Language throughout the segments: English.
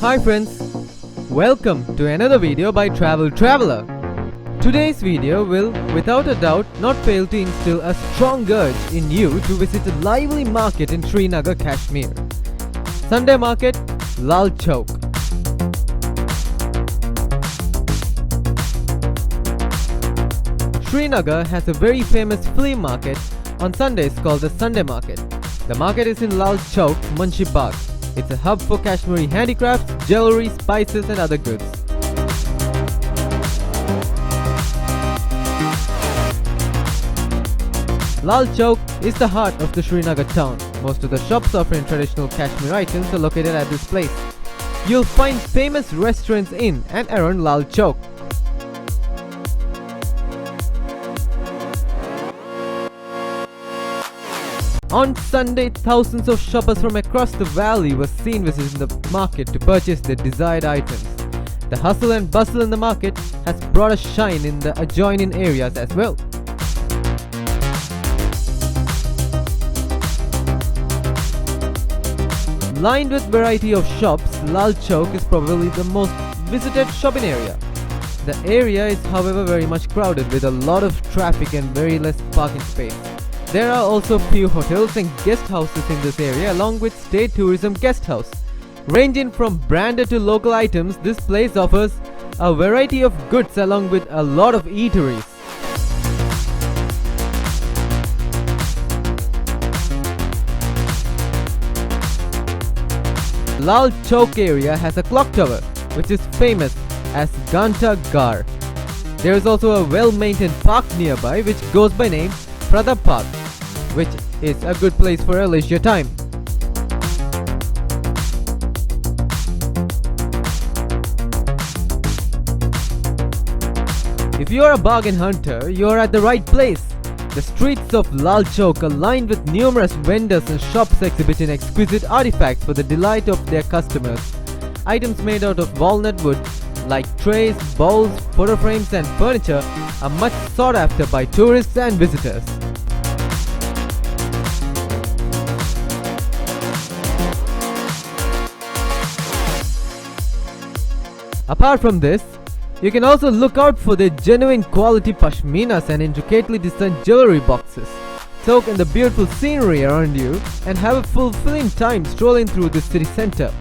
Hi friends, welcome to another video by Travel Traveler. Today's video will, without a doubt, not fail to instill a strong urge in you to visit a lively market in Srinagar, Kashmir. Sunday Market, Lal Chowk. Srinagar has a very famous flea market on Sundays called the Sunday Market. The market is in Lal Chowk, Munshi Bagh. It's a hub for Kashmiri handicrafts, jewelry, spices and other goods. Lal Chowk is the heart of the Srinagar town. Most of the shops offering traditional Kashmir items are located at this place. You'll find famous restaurants in and around Lal Chowk. On Sunday, thousands of shoppers from across the valley were seen visiting the market to purchase their desired items. The hustle and bustle in the market has brought a shine in the adjoining areas as well. Lined with variety of shops, Lal Chowk is probably the most visited shopping area. The area is however very much crowded with a lot of traffic and very less parking space. There are also few hotels and guest houses in this area along with state tourism guest house. Ranging from branded to local items, this place offers a variety of goods along with a lot of eateries. Lal Chowk area has a clock tower which is famous as Ganta Gar. There is also a well-maintained park nearby which goes by name Pradap Park, which is a good place for a leisure time. If you are a bargain hunter, you are at the right place. The streets of Lal Chowk are lined with numerous vendors and shops exhibiting exquisite artifacts for the delight of their customers. Items made out of walnut wood like trays, bowls, photo frames and furniture are much sought after by tourists and visitors. Apart from this, you can also look out for their genuine quality pashminas and intricately designed jewelry boxes. Soak in the beautiful scenery around you and have a fulfilling time strolling through the city center.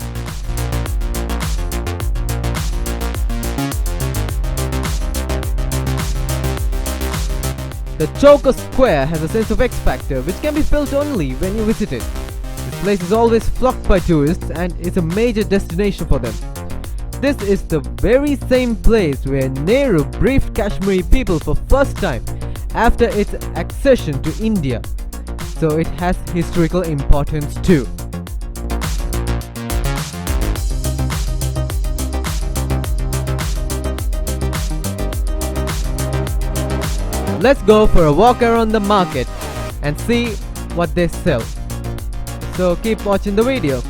The Chowk Square has a sense of X factor which can be felt only when you visit it. This place is always flocked by tourists and is a major destination for them. This is the very same place where Nehru briefed Kashmiri people for first time after its accession to India, so it has historical importance too. Let's go for a walk around the market and see what they sell. So keep watching the video.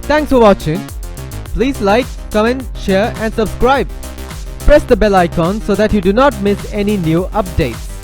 Thanks for watching. Please like, comment, share and subscribe. Press the bell icon so that you do not miss any new updates.